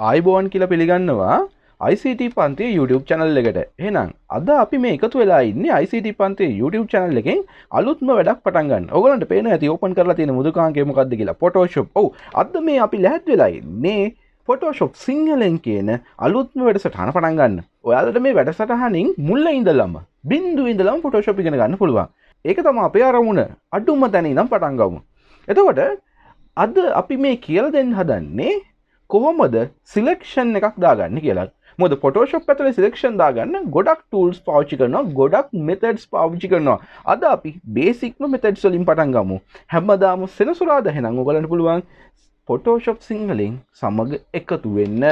ආයිබෝන් කියලා පිළිගන්නවා ICT පන්තියේ YouTube channel එකට. එහෙනම් අද අපි මේ එකතු වෙලා ඉන්නේ ICT පන්තියේ YouTube channel එකෙන් අලුත්ම වැඩක් පටන් ගන්න. ඔයගොල්ලන්ට පේනවා ඇති ඕපන් කරලා තියෙන මුදුකාංකය මොකක්ද කියලා. Photoshop. ඔව්. අද මේ අපි ලැහත් වෙලා ඉන්නේ Photoshop සිංහලෙන් කියන අලුත්ම වැඩසටහන පටන් ගන්න. ඔයාලට මේ වැඩසටහනින් මුල ඉඳලම බිඳුව ඉඳලම Photoshop ඉගෙන ගන්න පුළුවන්. ඒක තමයි අපේ අරමුණ. අඩුම තැන ඉඳන් පටන් ගමු. එතකොට අද අපි මේ කියලා දෙන්න හදන්නේ කොහොමද සිලෙක්ෂන් එකක් දාගන්න කියලා. මොකද Photoshop ඇතුලේ සිලෙක්ෂන් දාගන්න ගොඩක් tools පාවිච්චි කරනවා, ගොඩක් methods පාවිච්චි කරනවා. අද අපි බේසික්ම methods වලින් පටන් ගමු. හැමදාම සෙනසුරාදා එහෙනම් ඔයගලන්ට පුළුවන් Photoshop සිංහලෙන් සමග එකතු වෙන්න.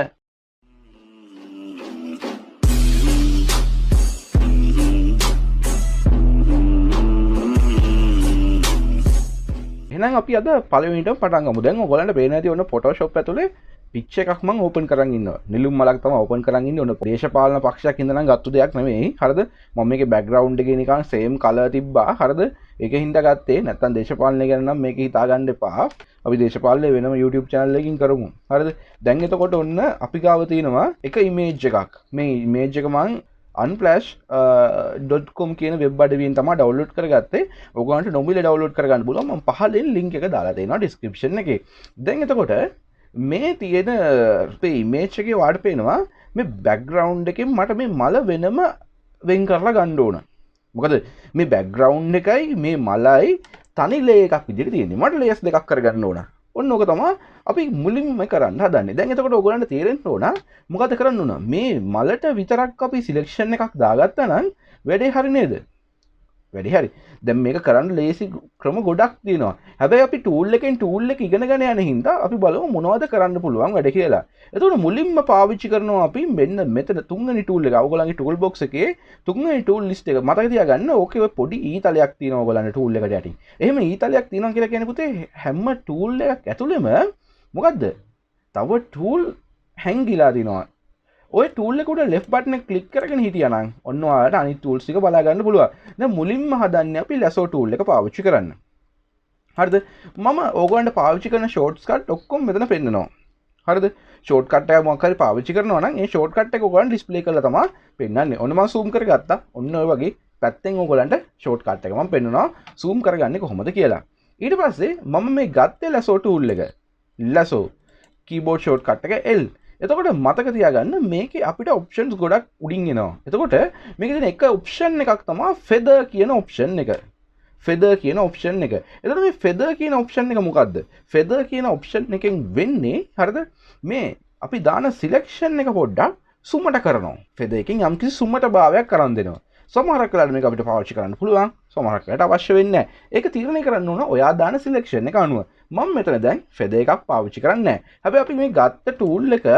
එහෙනම් අපි අද පළවෙනිටම පටන් ගමු. දැන් ඔයගලන්ට පේන ඇති ඔන්න Photoshop ඇතුලේ පිච් එකක් මම ඕපන් කරන් ඉන්නවා. නිලුම් මලක් තමයි ඕපන් කරන් ඉන්නේ. ඔන්න දේශපාලන පක්ෂයක් ඉඳන් ගත්තු දෙයක් නෙමෙයි. හරිද? මම මේකේ බෑග්ග්‍රවුන්ඩ් එකේ නිකන් සේම් කලර් තිබ්බා. හරිද? ඒකෙන් හින්දා ගත්තේ. නැත්තම් දේශපාලනය ගැන නම් මේක හිතා ගන්න එපා. අපි දේශපාලනය වෙනම YouTube channel එකකින් කරමු. හරිද? දැන් එතකොට ඔන්න අපි ගාව තියෙනවා එක image එකක්. මේ image එක මම unflash.com කියන වෙබ් අඩවියෙන් තමයි ඩවුන්ලෝඩ් කරගත්තේ. ඔයගොල්ලන්ට නොමිලේ ඩවුන්ලෝඩ් කරගන්න පුළුවන්. මම පහලින් link එක දාලා තියෙනවා description එකේ. දැන් එතකොට මේ තියෙන image එකේ වාට පේනවා මේ background එකෙන් මට මේ මල වෙනම වෙන් කරලා ගන්න ඕන. මොකද මේ background එකයි මේ මලයි තනි layer එකක් විදිහට තියෙන්නේ. මට layers දෙකක් කරගන්න ඕන. ඔන්න ඕක තමයි අපි මුලින්ම කරන්න හදන්නේ. දැන් එතකොට ඔයගොල්ලන්ට තේරෙන්න ඕන මොකද කරන්න ඕන. මේ මලට විතරක් අපි selection එකක් දාගත්තා නම් වැඩේ හරි නේද? වැඩි හරි. දැන් මේක කරන්න ලේසි ක්‍රම ගොඩක් තියෙනවා. හැබැයි අපි tool එකෙන් tool එක ඉගෙනගෙන යන හින්දා අපි බලමු මොනවද කරන්න පුළුවන් වැඩ කියලා. එතකොට මුලින්ම පාවිච්චි කරනවා අපි මෙන්න මෙතන තුන්වෙනි tool එක. ඔයගොල්ලන්ගේ tool box එකේ තුන්වෙනි tool list එක මතක තියාගන්න. ඕකේ ඔය පොඩි ඊ තලයක් තියෙනවා ඔයගොල්ලන්ගේ tool එකට යටින්. එහෙම ඊ තලයක් තියෙනවා කියලා කියන්නේ පුතේ හැම tool එකක් ඇතුළෙම මොකද්ද? තව tool හැංගිලා තියෙනවා. ඔය tool එක උඩ left button එක click කරගෙන හිටියානම් ඔන්න ඔයාලට අනිත් tools ටික බලා ගන්න පුළුවන්. දැන් මුලින්ම හදන්නේ අපි Lasso tool එක පාවිච්චි කරන්න. හරිද? මම ඕගොල්ලන්ට පාවිච්චි කරන shortcut ඔක්කොම මෙතන පෙන්නනවා. හරිද? shortcut එක මොකක් හරි පාවිච්චි කරනවා නම් ඒ shortcut එක ඔයගොල්ලන්ට display කරලා තමයි පෙන්නන්නේ. ඔන්න මම zoom කරගත්තා. ඔන්න ඔය වගේ පැත්තෙන් ඔයගොල්ලන්ට shortcut එක මම පෙන්නනවා zoom කරගන්නේ කොහොමද කියලා. ඊට පස්සේ මම මේ ගත්තේ Lasso tool එක. Lasso keyboard shortcut එක L. එතකොට මතක තියාගන්න මේකේ අපිට ඔප්ෂන්ස් ගොඩක් උඩින් එනවා. එතකොට මේකේ තියෙන එක ඔප්ෂන් එකක් තමයි feather කියන ඔප්ෂන් එක. feather කියන ඔප්ෂන් එක. එතකොට මේ feather කියන ඔප්ෂන් එක මොකද්ද? feather කියන ඔප්ෂන් එකෙන් වෙන්නේ හරිද? මේ අපි දාන සිලෙක්ෂන් එක පොඩ්ඩක් සුමට කරනවා. feather එකෙන් යම්කිසි සුමට භාවයක් කරන් දෙනවා. සමහරක් වෙලාවට මේක අපිට පාවිච්චි කරන්න පුළුවන්. සමහරක් වෙලාවට අවශ්‍ය වෙන්නේ නැහැ. ඒක තීරණය කරන්න ඕන ඔයා දාන සිලෙක්ෂන් එක අනුව. මම මෙතන දැන් feather එකක් පාවිච්චි කරන්නේ නැහැ. හැබැයි අපි මේ ගත්ත tool එක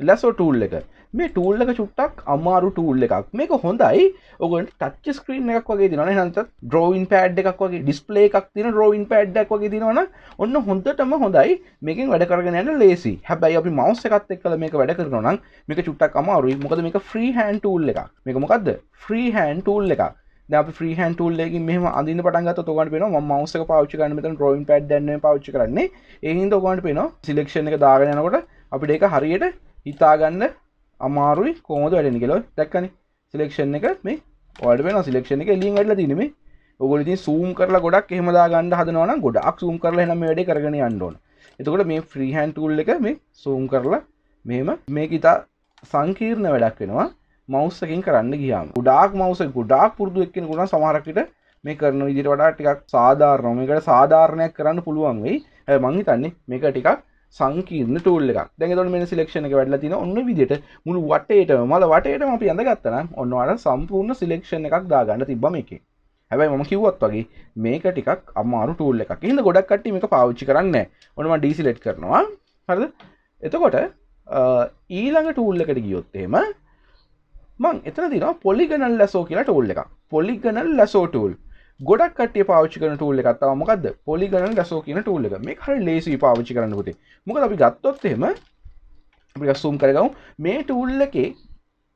Lasso tool එක. මේ tool එක චුට්ටක් අමාරු tool එකක්. මේක හොඳයි. ඔයගොල්ලන්ට touch screen එකක් වගේ දිනවනේ. නැත්නම් drawing pad එකක් වගේ display එකක් තියෙන drawing pad එකක් වගේ දිනවනම් ඔන්න හොඳටම හොඳයි. මේකෙන් වැඩ කරගෙන යන්න ලේසි. හැබැයි අපි mouse එකත් එක්කලා මේක වැඩ කරනවා නම් මේක චුට්ටක් අමාරුයි. මොකද මේක free hand tool එකක්. මේක මොකද්ද? free hand tool එකක්. දැන් අපි free hand tool එකකින් මෙහෙම අඳින්න පටන් ගත්තොත් ඔයගොල්ලන්ට පේනවා මම mouse එක පාවිච්චි කරන්නේ මෙතන drawing pad දැන් නෙමෙයි පාවිච්චි කරන්නේ. ඒ හින්දා ඔයගොල්ලන්ට පේනවා selection එක දාගෙන යනකොට අපිට ඒක හරියට හිතාගන්න අමාරුයි කොහොමද වැඩෙන්නේ කියලා. දැක්කනේ සිලෙක්ෂන් එක මේ ඔයාලට වෙනවා සිලෙක්ෂන් එක එළියෙන් වැඩිලා තියෙන්නේ මේ. ඔයගොල්ලෝ ඉතින් zoom කරලා ගොඩක් එහෙම දාගන්න හදනවා නම් ගොඩක් zoom කරලා එහෙනම් මේ වැඩේ කරගෙන යන්න ඕන. එතකොට මේ free hand tool එක මේ zoom කරලා මෙහෙම මේක ඉතා සංකීර්ණ වැඩක් වෙනවා mouse එකකින් කරන්න ගියාම. ගොඩාක් mouse එක ගොඩාක් පුරුදු එක්කෙනෙකුට නම් සමහරක් විට මේ කරන විදිහට වඩා ටිකක් සාධාරණව මේකට සාධාරණයක් කරන්න පුළුවන් වෙයි. හැබැයි මං හිතන්නේ මේක ටිකක් සංකීර්ණ tool එකක්. දැන් එතකොට මෙන්න සිලෙක්ෂන් එක වැඩිලා තියෙනවා. ඔන්න විදිහට මුළු වටේටම මල වටේටම අපි අඳගත්තා නම් ඔන්න ඔයාලට සම්පූර්ණ සිලෙක්ෂන් එකක් දාගන්න තිබ්බා මේකේ. හැබැයි මම කිව්වත් වගේ මේක ටිකක් අමාරු tool එකක්. එහෙනම් ගොඩක් කට්ටිය මේක පාවිච්චි කරන්නේ නැහැ. ඔන්න මම deselect කරනවා. හරිද? එතකොට ඊළඟ tool එකට ගියොත් එහෙම මම එතන තියෙනවා Polygonal Lasso කියලා tool එකක්. Polygonal Lasso tool. ගොඩක් කට්ටිය පාවිච්චි කරන tool එකක් තමයි මොකද්ද? Polygonal Lasso කියන tool එක. මේක හරිය ලේසියි පාවිච්චි කරන්න පුතේ. මොකද අපි ගත්තොත් එහෙම අපි zoom කරගමු. මේ tool එකේ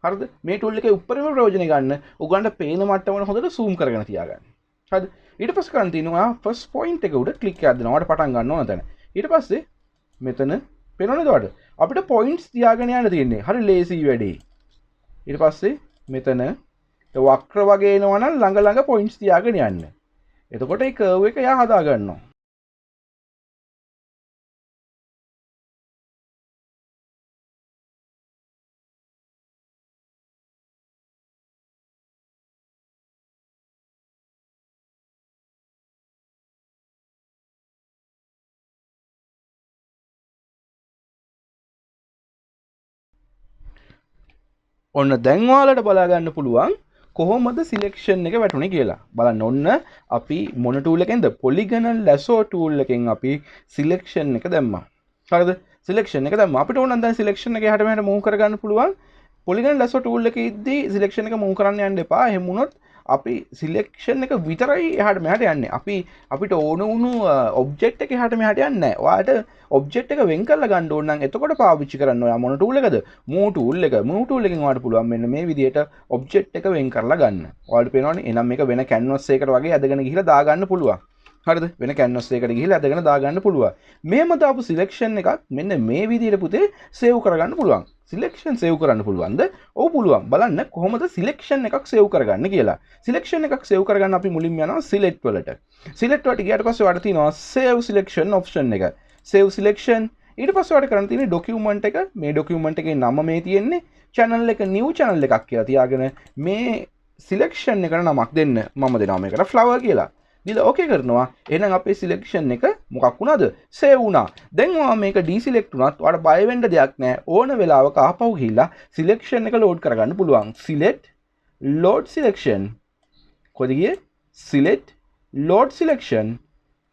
හරිද? මේ tool එකේ උඩරිම ප්‍රයෝජන ගන්න උගන්ට පේන මට්ටමට හොඳට zoom කරගෙන තියාගන්න. හරිද? ඊට පස්සේ කරන් තියෙනවා first point එක උඩ click එකක් දෙනවා. ඔයාලට පටන් ගන්න ඕන තැන. ඊට පස්සේ මෙතන පේනවනේ එතකොට අපිට පොයින්ට්ස් තියාගෙන යන්න තියෙන්නේ. හරි ලේසි වැඩේ. ඊට පස්සේ මෙතන වක්‍ර වගේ එනවනම් ළඟ ළඟ පොයින්ට්ස් තියාගෙන යන්න. එතකොට මේ කර්ව් එක යා හදා ගන්නවා. ඔන්න දැන් ඔයාලට බලා ගන්න පුළුවන් කොහොමද සිලෙක්ෂන් එක වැටුනේ කියලා. බලන්න ඔන්න අපි මොන ටූල් එකෙන්ද? Polygonal Lasso tool එකෙන් අපි සිලෙක්ෂන් එක දැම්මා. හරිද? සිලෙක්ෂන් එක දැම්මා. අපිට ඕන නම් දැන් සිලෙක්ෂන් එක එහාට මෙහාට move කරගන්න පුළුවන්. Polygonal Lasso tool එකේ ඉද්දී සිලෙක්ෂන් එක move කරන්න යන්න එපා. එහෙම වුණොත් අපි සිලෙක්ෂන් එක විතරයි එහාට මෙහාට යන්නේ. අපිට ඕන වුණු ඔබ්ජෙක්ට් එක එහාට මෙහාට යන්නේ නැහැ. ඔයාලට ඔබ්ජෙක්ට් එක වෙන් කරලා ගන්න ඕන නම් එතකොට පාවිච්චි කරන්න ඔයා මොන ටූල් එකද? move tool එක. move tool එකෙන් ඔයාලට පුළුවන් මෙන්න මේ විදිහට ඔබ්ජෙක්ට් එක වෙන් කරලා ගන්න. ඔයාලට පේනවනේ. එහෙනම් මේක වෙන canvas එකකට වගේ ඇදගෙන ගිහිල්ලා දා ගන්න පුළුවන්. හරිද? වෙන canvas එකකට ගිහිල්ලා ඇදගෙන දා ගන්න පුළුවන්. මෙහෙම දාපු සිලෙක්ෂන් එකක් මෙන්න මේ විදිහට පුතේ සේව් කරගන්න පුළුවන්. සිලෙක්ෂන් සේව් කරන්න පුළුවන්ද? ඔව් පුළුවන්. බලන්න කොහොමද සිලෙක්ෂන් එකක් සේව් කරගන්න කියලා. සිලෙක්ෂන් එකක් සේව් කරගන්න අපි මුලින්ම යනවා සිලෙක්ට් වලට. සිලෙක්ට් වලට ගියාට පස්සේ ඔයාලට තියෙනවා save selection option එක. save selection ඊට පස්සේ ඔයාලට කරන්න තියෙන්නේ document එක. මේ document එකේ නම මේ තියෙන්නේ channel එක new channel එකක් කියලා තියාගෙන මේ selection එකට නමක් දෙන්න. මම දෙනවා මේකට flower කියලා. දීලා ඕකේ කරනවා. එහෙනම් අපේ සිලෙක්ෂන් එක මොකක් වුණාද? සේව් වුණා. දැන් ඔයා මේක ඩිසිලෙක්ට් වුණත් ඔයාලට බය වෙන්න දෙයක් නැහැ. ඕන වෙලාවක ආපහු ගිහිල්ලා සිලෙක්ෂන් එක ලෝඩ් කරගන්න පුළුවන්. select load selection. කොහෙද ගියේ? select load selection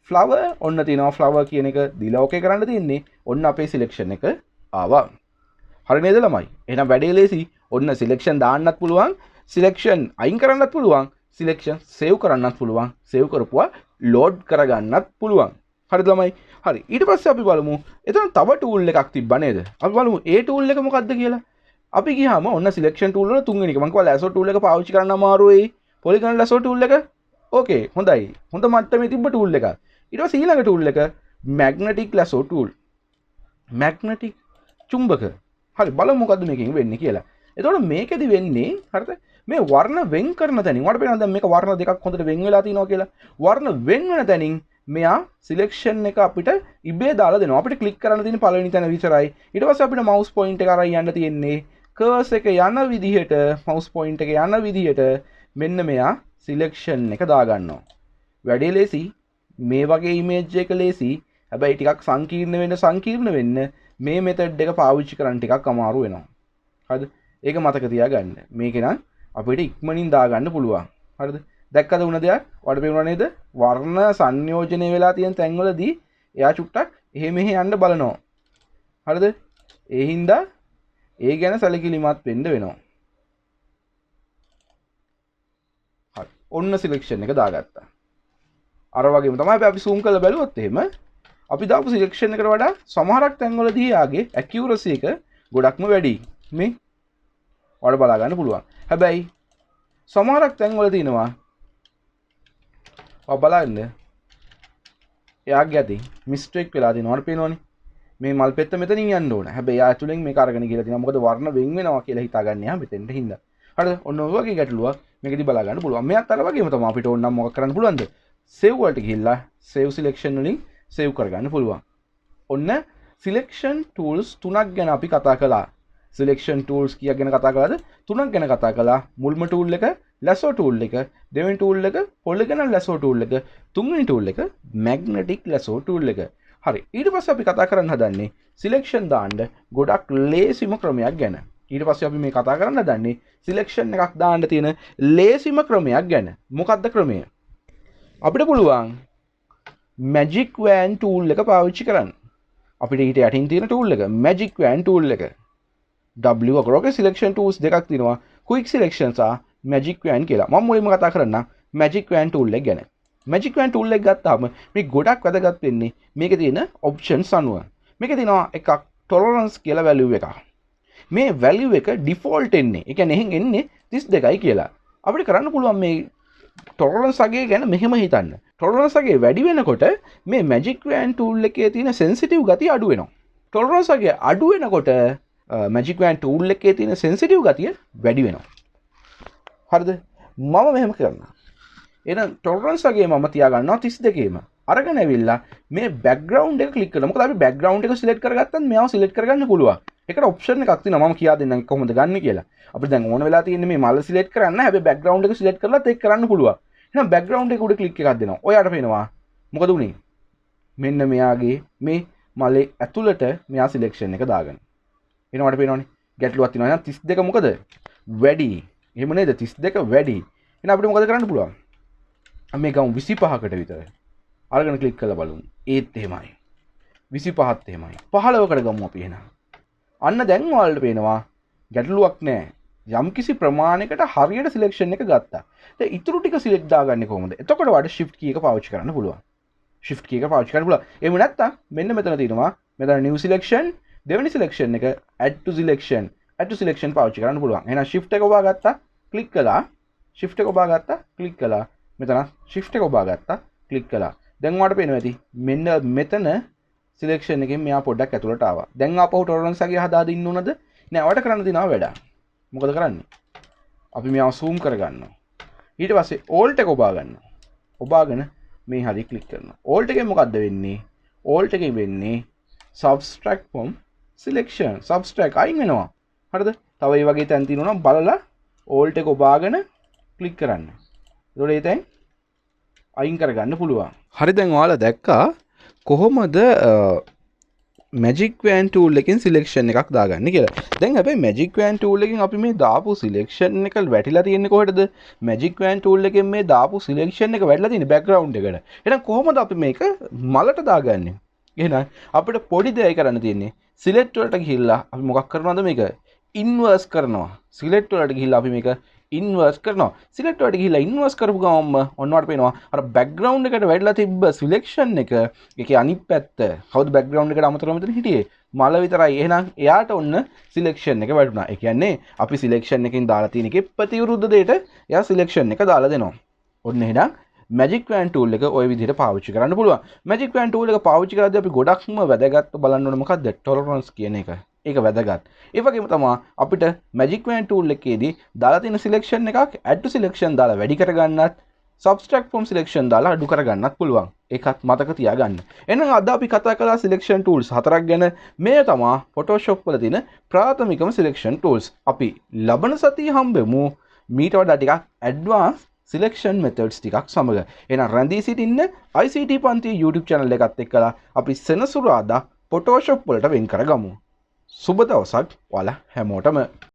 flower ඔන්න තියෙනවා flower කියන එක දීලා ඕකේ කරන්න තියෙන්නේ. ඔන්න අපේ සිලෙක්ෂන් එක ආවා. හරි නේද ළමයි? එහෙනම් වැඩේ ලේසි. ඔන්න සිලෙක්ෂන් දාන්නත් පුළුවන්. සිලෙක්ෂන් අයින් කරන්නත් පුළුවන්. සිලෙක්ෂන් සේව් කරන්නත් පුළුවන්. සේව් කරපුවා ලෝඩ් කරගන්නත් පුළුවන්. හරිද ළමයි? හරි. ඊට පස්සේ අපි බලමු එතන තව ටූල් එකක් තිබ්බා නේද? අපි බලමු ඒ ටූල් එක මොකක්ද කියලා. අපි ගියාම ඔන්න සිලෙක්ෂන් ටූල් වල තුන්වෙනි එක. මම කිව්වා Lasso ටූල් එක පාවිච්චි කරන්න අමාරුයි. Polygonal Lasso ටූල් එක. ඕකේ හොඳයි. හොඳ මට්ටමේ තිබ්බ ටූල් එකක්. ඊට පස්සේ ඊළඟ ටූල් එක Magnetic Lasso tool. Magnetic චුම්බක. හරි බලමු මොකද්ද මේකෙන් වෙන්නේ කියලා. එතකොට මේකෙදි වෙන්නේ හරිද? මේ වර්ණ වෙන් කරන තැනින් ඔයාලට පේනවද දැන් මේක වර්ණ දෙකක් හොඳට වෙන් වෙලා තියෙනවා කියලා. වර්ණ වෙන් වෙන තැනින් මෙයා සිලෙක්ෂන් එක අපිට ඉබේ දාලා දෙනවා. අපිට ක්ලික් කරන්න තියෙන පළවෙනි තැන විතරයි. ඊට පස්සේ අපිට mouse point එක අරන් යන්න තියෙන්නේ. කර්සර් එක යන විදිහට mouse point එක යන විදිහට මෙන්න මෙයා සිලෙක්ෂන් එක දා ගන්නවා. වැඩේ ලේසි. මේ වගේ ඉමේජ් එක ලේසි. හැබැයි ටිකක් සංකීර්ණ වෙන්න මේ මෙතඩ් එක පාවිච්චි කරන්න ටිකක් අමාරු වෙනවා. හරිද? ඒක මතක තියාගන්න. මේක නම් අපිට ඉක්මනින් දාගන්න පුළුවන්. හරිද? දැක්කද උන දෙයක්? ඔයාලට පේනවා නේද? වර්ණ සංයෝජනය වෙලා තියෙන තැන්වලදී එයා චුට්ටක් එහෙ මෙහෙ යන්න බලනවා. හරිද? ඒ හින්දා ඒ ගැන සැලකිලිමත් වෙන්න වෙනවා. හරි. ඔන්න සිලෙක්ෂන් එක දාගත්තා. අර වගේම තමයි අපි zoom කරලා බැලුවොත් එහෙම අපි දාපු සිලෙක්ෂන් එකට වඩා සමහරක් තැන්වලදී යාගේ accuracy එක ගොඩක්ම වැඩි. මේ ඔයාලට බලා ගන්න පුළුවන්. හැබැයි සමහරක් තැන්වල තියෙනවා ඔය බලන්න එයාගේ ඇති මිස්ටේක් වෙලා තියෙනවා. ඔයාලට පේනවනේ මේ මල් පෙත්ත මෙතනින් යන්න ඕන. හැබැයි එයා ඇතුලෙන් මේක අරගෙන ගිහලා තියෙනවා. මොකද වර්ණ වෙන් වෙනවා කියලා හිතාගන්න යා මෙතෙන්ට හින්දා. හරිද? ඔන්න ඔය වගේ ගැටලුවක් මේකදී බලා ගන්න පුළුවන්. මෙයාත් අර වගේම තමයි අපිට ඕන නම් මොකක් කරන්න පුළුවන්ද? save වලට ගිහිල්ලා save selection වලින් save කරගන්න පුළුවන්. ඔන්න selection tools තුනක් ගැන අපි කතා කළා. selection tools කීයක් ගැන කතා කළාද? තුනක් ගැන කතා කළා. මුල්ම tool එක Lasso tool එක, දෙවෙනි tool එක Polygonal Lasso tool එක, තුන්වෙනි tool එක Magnetic Lasso tool එක. හරි. ඊට පස්සේ අපි කතා කරන්න හදන්නේ selection දාන්න ගොඩක් ලේසිම ක්‍රමයක් ගැන. ඊට පස්සේ අපි මේ කතා කරන්න හදන්නේ selection එකක් දාන්න තියෙන ලේසිම ක්‍රමයක් ගැන. මොකක්ද ක්‍රමය? අපිට පුළුවන් Magic Wand tool එක පාවිච්චි කරන්න. අපිට ඊට යටින් තියෙන tool එක Magic Wand tool එක. W අකරෝගේ selection tools දෙකක් තියෙනවා. Quick selection සහ Magic Wand කියලා. මම මුලින්ම කතා කරන්නම් Magic Wand tool එක ගැන. Magic Wand tool එක ගත්තාම මේ ගොඩක් වැදගත් වෙන්නේ මේකේ තියෙන options අනුව. මේකේ තියෙනවා එකක් tolerance කියලා value එකක්. මේ value එක default එන්නේ. ඒ කියන්නේ එහෙන් එන්නේ 32යි කියලා. අපිට කරන්න පුළුවන් මේ tolerance අගය ගැන මෙහෙම හිතන්න. tolerance අගය වැඩි වෙනකොට මේ Magic Wand tool එකේ තියෙන sensitive ගතිය අඩු වෙනවා. ටොලරන්ස් වගේ අඩු වෙනකොට මැජික් වෑන් ටූල් එකේ තියෙන සෙන්සිටිව් ගතිය වැඩි වෙනවා. හරිද? මම මෙහෙම කරනවා. එහෙනම් ටොලරන්ස් වගේ මම තියාගන්නවා 32ේම. අරගෙන ඇවිල්ලා මේ බෑග්ග්‍රවුන්ඩ් එක ක්ලික් කරනවා. මොකද අපි බෑග්ග්‍රවුන්ඩ් එක සිලෙක්ට් කරගත්තත් මෙයාව සිලෙක්ට් කරගන්න පුළුවන්. ඒකට ඔප්ෂන් එකක් තියෙනවා. මම කියා දෙන්නම් කොහොමද ගන්න කියලා. අපිට දැන් ඕන වෙලා තියෙන්නේ මේ මල සිලෙක්ට් කරන්න. හැබැයි බෑග්ග්‍රවුන්ඩ් එක සිලෙක්ට් කරලත් ඒක කරන්න පුළුවන්. එහෙනම් බෑග්ග්‍රවුන්ඩ් එක උඩ ක්ලික් එකක් දෙනවා. ඔයාට පේනවා මොකද උනේ? මෙන්න මෙයාගේ මේ මලේ ඇතුළට මෙයා සිලෙක්ෂන් එක දාගන්න. එහෙනම් මට පේනවනේ ගැටලුවක් තියෙනවා. එහෙනම් 32 මොකද? වැඩි. එහෙම නේද? 32 වැඩි. එහෙනම් අපිට මොකද කරන්න පුළුවන්? මේ ගමු 25කට විතර. අරගෙන ක්ලික් කරලා බලමු. ඒත් එහෙමයි. 25ත් එහෙමයි. 15කට ගමු අපි එහෙනම්. අන්න දැන් ඔයාලට පේනවා ගැටලුවක් නැහැ. යම්කිසි ප්‍රමාණයකට හරියට සිලෙක්ෂන් එක ගත්තා. දැන් ඊටු ටික සිලෙක්ට් දාගන්නේ කොහොමද? එතකොට වඩ shift key එක පාවිච්චි කරන්න පුළුවන්. shift key එක පාවිච්චි කරන්න පුළුවන්. එහෙම නැත්නම් මෙන්න මෙතන තියෙනවා. මෙතන new selection දෙවෙනි selection එක add to selection පාවිච්චි කරන්න පුළුවන්. එහෙනම් shift එක ඔබා ගත්තා, ක්ලික් කළා. shift එක ඔබා ගත්තා, ක්ලික් කළා. මෙතන shift එක ඔබා ගත්තා, ක්ලික් කළා. දැන් ඔයාලට පේනවා ඇති මෙන්න මෙතන සිලෙක්ෂන් එකෙන් මෙයා පොඩ්ඩක් ඇතුළට ආවා. දැන් ආපහු ටොලරන්ස් එක හදා දින්න උනද? නෑ ඔයාලට කරන්න තියෙනවා වැඩ. මොකද කරන්නේ? අපි මෙයාව zoom කරගන්නවා. ඊට පස්සේ alt එක ඔබා ගන්නවා. ඔබාගෙන මේ හරිය ක්ලික් කරනවා. alt එකෙන් මොකද්ද වෙන්නේ? alt එකෙන් වෙන්නේ subtract from selection. subtract අයින් වෙනවා. හරිද? තව මේ වගේ තැන් තියෙනවා නම් බලලා alt එක ඔබාගෙන ක්ලික් කරන්න. එතකොට ඒ තැන් අයින් කරගන්න පුළුවන්. හරි දැන් ඔයාලා දැක්කා කොහොමද මැජික් වෑන් ටූල් එකෙන් සිලෙක්ෂන් එකක් දාගන්නේ කියලා. දැන් හැබැයි මැජික් වෑන් ටූල් එකෙන් අපි මේ දාපු සිලෙක්ෂන් එක වැටිලා තියෙන්නේ කොහෙටද? මැජික් වෑන් ටූල් එකෙන් මේ දාපු සිලෙක්ෂන් එක වැටිලා තියෙන්නේ බෑග්ග්‍රවුන්ඩ් එකට. එහෙනම් කොහොමද අපි මේක මලට දාගන්නේ? එහෙනම් අපිට පොඩි දෙයක් කරන්න තියෙන්නේ සිලෙක්ට් වලට ගිහිල්ලා අපි මොකක් කරනවද මේක? ඉන්වර්ස් කරනවා. සිලෙක්ට් වලට ගිහිල්ලා අපි මේක ඉන්වර්ස් කරනවා. සිලෙක්ට් වලට ගිහිල්ලා ඉන්වර්ස් කරපු ගමන්ම ඔන්නවට පේනවා අර බෑග්ග්‍රවුන්ඩ් එකට වැටිලා තිබ්බ සිලෙක්ෂන් එක ඒකේ අනිත් පැත්ත. කවුද බෑග්ග්‍රවුන්ඩ් එකට අමතරව මෙතන හිටියේ? මල විතරයි. එහෙනම් එයාට ඔන්න සිලෙක්ෂන් එක වැටුණා. ඒ කියන්නේ අපි සිලෙක්ෂන් එකකින් දාලා තියෙන එකේ ප්‍රතිවිරුද්ධ දෙයට එයා සිලෙක්ෂන් එක දාලා දෙනවා. ඔන්න එහෙනම් මැජික් වෑන් ටූල් එක ওই විදිහට පාවිච්චි කරන්න පුළුවන්. මැජික් වෑන් ටූල් එක පාවිච්චි කරද්දී අපි ගොඩක්ම වැදගත් බලන්න ඕනේ මොකද්ද? ටොලරන්ස් කියන එක. ඒක වැදගත්. ඒ වගේම තමයි අපිට මැජික් වෑන් ටූල් එකේදී දාලා තියෙන සිලෙක්ෂන් එකක් add to selection දාලා වැඩි කරගන්නත් subtract from selection දාලා අඩු කරගන්නත් පුළුවන්. ඒකත් මතක තියාගන්න. එහෙනම් අද අපි කතා කළා selection tools 4ක් ගැන. මේ තමයි Photoshop වල තියෙන ප්‍රාථමිකම selection tools. අපි ලබන සතියේ හම්බෙමු මීට වඩා ටිකක් advanced selection methods ටිකක් සමග. එහෙනම් රැඳී සිටින්න ICT පන්ති YouTube channel එකත් එක්කලා අපි සෙනසුරාදා Photoshop වලට වෙන් කරගමු. සුබ දවසක් ඔයාලා හැමෝටම.